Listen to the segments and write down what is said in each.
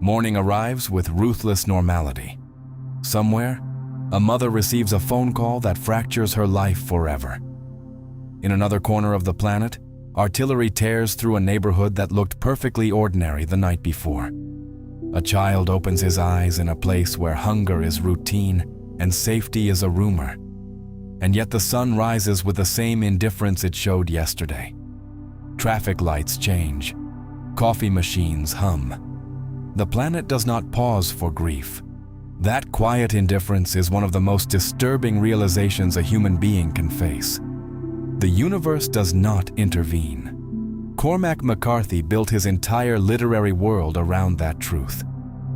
Morning arrives with ruthless normality. Somewhere, a mother receives a phone call that fractures her life forever. In another corner of the planet, artillery tears through a neighborhood that looked perfectly ordinary the night before. A child opens his eyes in a place where hunger is routine and safety is a rumor. And yet the sun rises with the same indifference it showed yesterday. Traffic lights change. Coffee machines hum. The planet does not pause for grief. That quiet indifference is one of the most disturbing realizations a human being can face. The universe does not intervene. Cormac McCarthy built his entire literary world around that truth.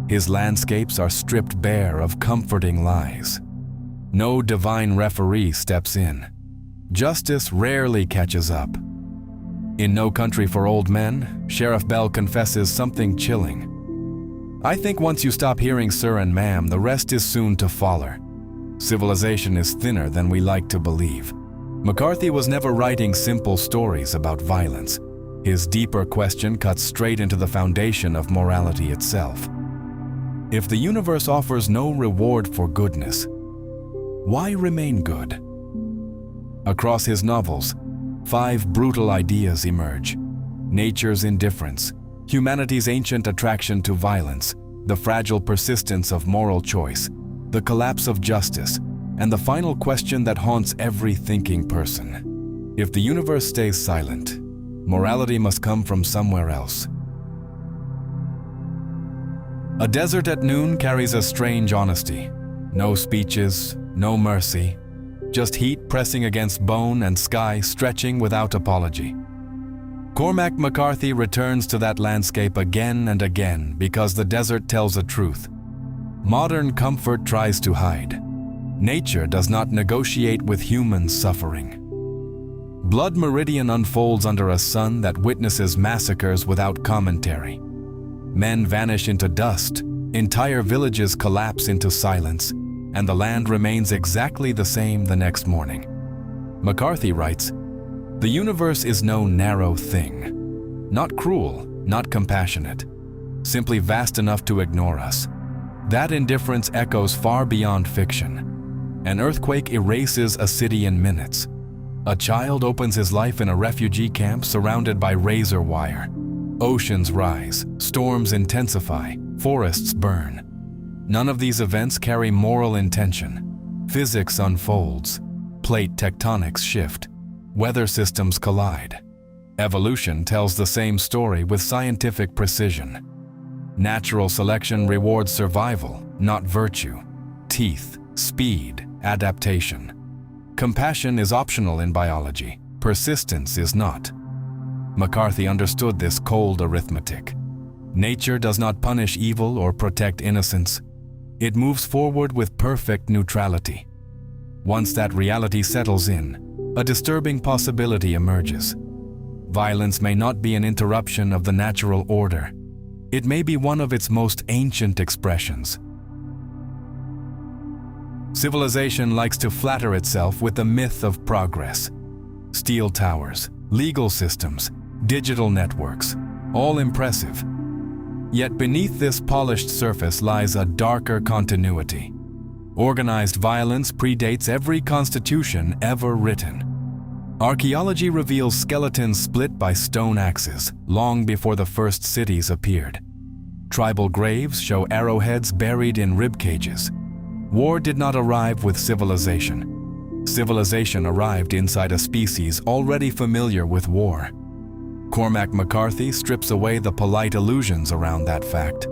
His landscapes are stripped bare of comforting lies. No divine referee steps in. Justice rarely catches up. In No Country for Old Men, Sheriff Bell confesses something chilling. "I think once you stop hearing sir and ma'am, the rest is soon to follow. Civilization is thinner than we like to believe." McCarthy was never writing simple stories about violence. His deeper question cuts straight into the foundation of morality itself. If the universe offers no reward for goodness, why remain good? Across his novels, 5 brutal ideas emerge: nature's indifference, humanity's ancient attraction to violence, the fragile persistence of moral choice, the collapse of justice, and the final question that haunts every thinking person. If the universe stays silent, morality must come from somewhere else. A Desert at Noon carries a strange honesty. No speeches, no mercy, just heat pressing against bone and sky stretching without apology. Cormac McCarthy returns to that landscape again and again because the desert tells a truth. Modern comfort tries to hide. Nature does not negotiate with human suffering. Blood Meridian unfolds under a sun that witnesses massacres without commentary. Men vanish into dust, entire villages collapse into silence, and the land remains exactly the same the next morning. McCarthy writes, "The universe is no narrow thing. Not cruel, not compassionate, simply vast enough to ignore us." That indifference echoes far beyond fiction. An earthquake erases a city in minutes. A child opens his life in a refugee camp surrounded by razor wire. Oceans rise, storms intensify, forests burn. None of these events carry moral intention. Physics unfolds. Plate tectonics shift. Weather systems collide. Evolution tells the same story with scientific precision. Natural selection rewards survival, not virtue. Teeth, speed, adaptation. Compassion is optional in biology. Persistence is not. McCarthy understood this cold arithmetic. Nature does not punish evil or protect innocence. It moves forward with perfect neutrality. Once that reality settles in, a disturbing possibility emerges. Violence may not be an interruption of the natural order. It may be one of its most ancient expressions. Civilization likes to flatter itself with the myth of progress. Steel towers, legal systems, digital networks, all impressive. Yet beneath this polished surface lies a darker continuity. Organized violence predates every constitution ever written. Archaeology reveals skeletons split by stone axes long before the first cities appeared. Tribal graves show arrowheads buried in rib cages. War did not arrive with civilization. Civilization arrived inside a species already familiar with war. Cormac McCarthy strips away the polite illusions around that fact.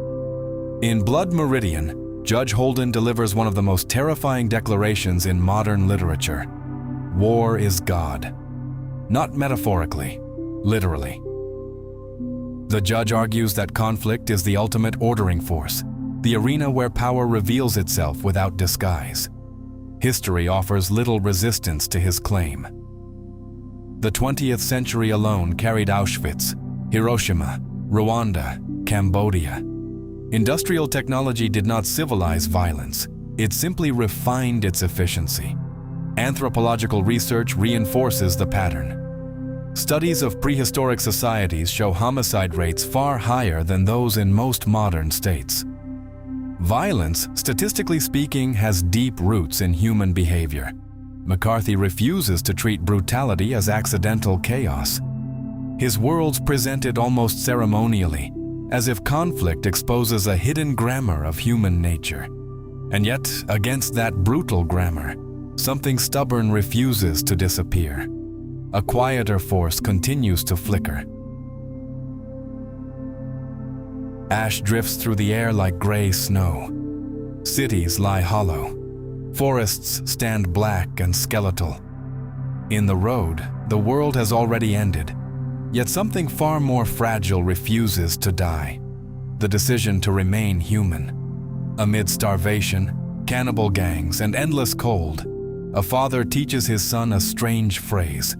In Blood Meridian, Judge Holden delivers one of the most terrifying declarations in modern literature. War is God. Not metaphorically, literally. The judge argues that conflict is the ultimate ordering force, the arena where power reveals itself without disguise. History offers little resistance to his claim. The 20th century alone carried Auschwitz, Hiroshima, Rwanda, Cambodia. Industrial technology did not civilize violence. It simply refined its efficiency. Anthropological research reinforces the pattern. Studies of prehistoric societies show homicide rates far higher than those in most modern states. Violence, statistically speaking, has deep roots in human behavior. McCarthy refuses to treat brutality as accidental chaos. His worlds presented almost ceremonially, as if conflict exposes a hidden grammar of human nature. And yet, against that brutal grammar, something stubborn refuses to disappear. A quieter force continues to flicker. Ash drifts through the air like gray snow. Cities lie hollow. Forests stand black and skeletal. In the road, the world has already ended. Yet something far more fragile refuses to die: the decision to remain human. Amid starvation, cannibal gangs, and endless cold, a father teaches his son a strange phrase: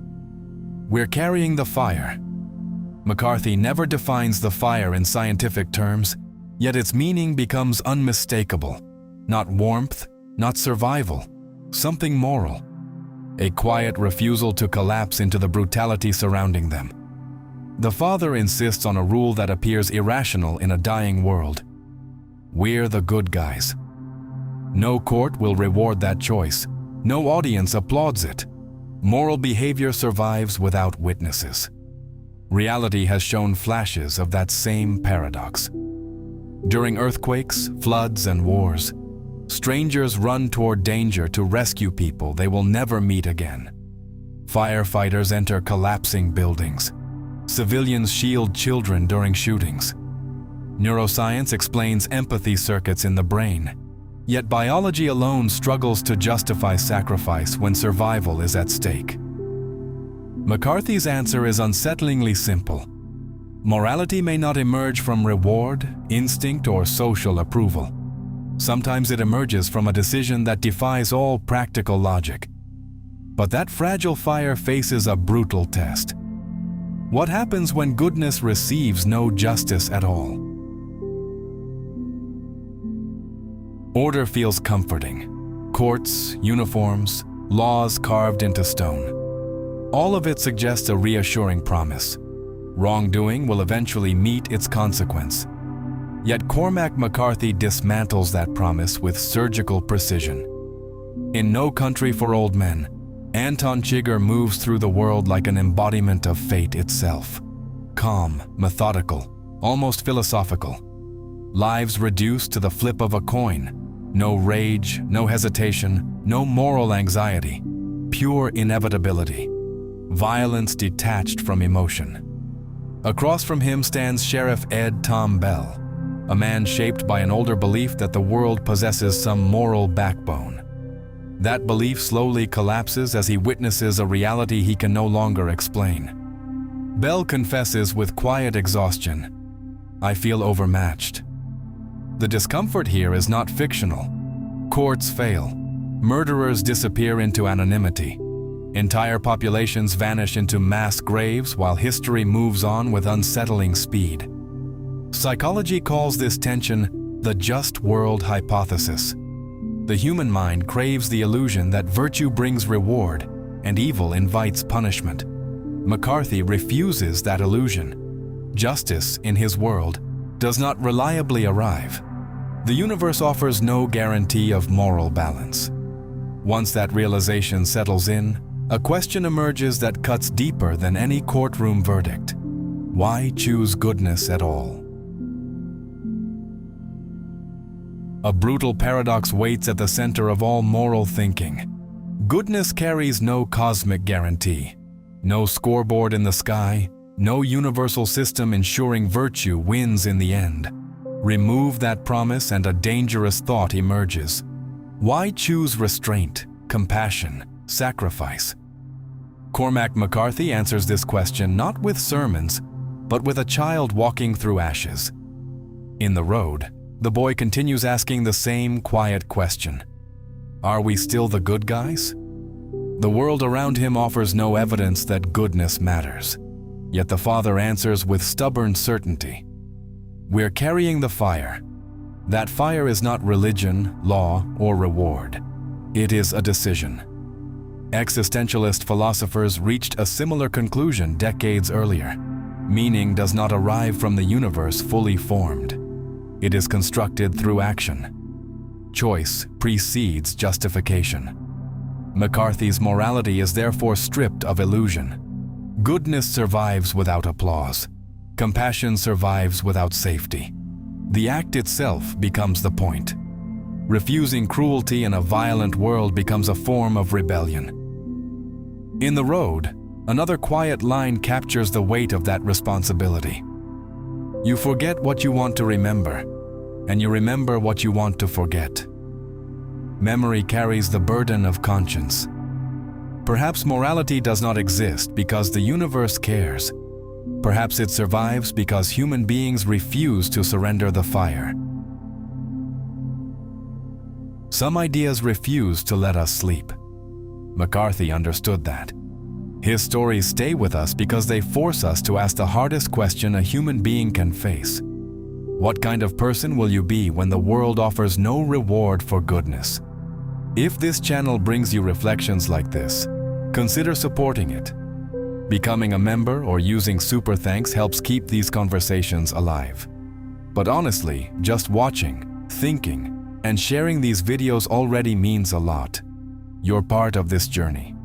"We're carrying the fire." McCarthy never defines the fire in scientific terms, yet its meaning becomes unmistakable. Not warmth, not survival, something moral. A quiet refusal to collapse into the brutality surrounding them. The father insists on a rule that appears irrational in a dying world: we're the good guys. No court will reward that choice. No audience applauds it. Moral behavior survives without witnesses. Reality has shown flashes of that same paradox. During earthquakes, floods, and wars, strangers run toward danger to rescue people they will never meet again. Firefighters enter collapsing buildings. Civilians shield children during shootings. Neuroscience explains empathy circuits in the brain, yet biology alone struggles to justify sacrifice when survival is at stake. McCarthy's answer is unsettlingly simple. Morality may not emerge from reward, instinct, or social approval. Sometimes it emerges from a decision that defies all practical logic. But that fragile fire faces a brutal test. What happens when goodness receives no justice at all? Order feels comforting. Courts, uniforms, laws carved into stone. All of it suggests a reassuring promise. Wrongdoing will eventually meet its consequence. Yet Cormac McCarthy dismantles that promise with surgical precision. In No Country for Old Men, Anton Chigurh moves through the world like an embodiment of fate itself. Calm, methodical, almost philosophical. Lives reduced to the flip of a coin. No rage, no hesitation, no moral anxiety. Pure inevitability. Violence detached from emotion. Across from him stands Sheriff Ed Tom Bell, a man shaped by an older belief that the world possesses some moral backbone. That belief slowly collapses as he witnesses a reality he can no longer explain. Bell confesses with quiet exhaustion, "I feel overmatched." The discomfort here is not fictional. Courts fail. Murderers disappear into anonymity. Entire populations vanish into mass graves while history moves on with unsettling speed. Psychology calls this tension the just world hypothesis. The human mind craves the illusion that virtue brings reward and evil invites punishment. McCarthy refuses that illusion. Justice, in his world, does not reliably arrive. The universe offers no guarantee of moral balance. Once that realization settles in, a question emerges that cuts deeper than any courtroom verdict. Why choose goodness at all? A brutal paradox waits at the center of all moral thinking. Goodness carries no cosmic guarantee, no scoreboard in the sky, no universal system ensuring virtue wins in the end. Remove that promise and a dangerous thought emerges. Why choose restraint, compassion, sacrifice? Cormac McCarthy answers this question not with sermons, but with a child walking through ashes. In the road, the boy continues asking the same quiet question. Are we still the good guys? The world around him offers no evidence that goodness matters. Yet the father answers with stubborn certainty. We're carrying the fire. That fire is not religion, law, or reward. It is a decision. Existentialist philosophers reached a similar conclusion decades earlier. Meaning does not arrive from the universe fully formed. It is constructed through action. Choice precedes justification. McCarthy's morality is therefore stripped of illusion. Goodness survives without applause. Compassion survives without safety. The act itself becomes the point. Refusing cruelty in a violent world becomes a form of rebellion. In The Road, another quiet line captures the weight of that responsibility. You forget what you want to remember, and you remember what you want to forget. Memory carries the burden of conscience. Perhaps morality does not exist because the universe cares. Perhaps it survives because human beings refuse to surrender the fire. Some ideas refuse to let us sleep. McCarthy understood that. His stories stay with us because they force us to ask the hardest question a human being can face. What kind of person will you be when the world offers no reward for goodness? If this channel brings you reflections like this, consider supporting it. Becoming a member or using super thanks helps keep these conversations alive. But honestly, just watching, thinking, and sharing these videos already means a lot. You're part of this journey.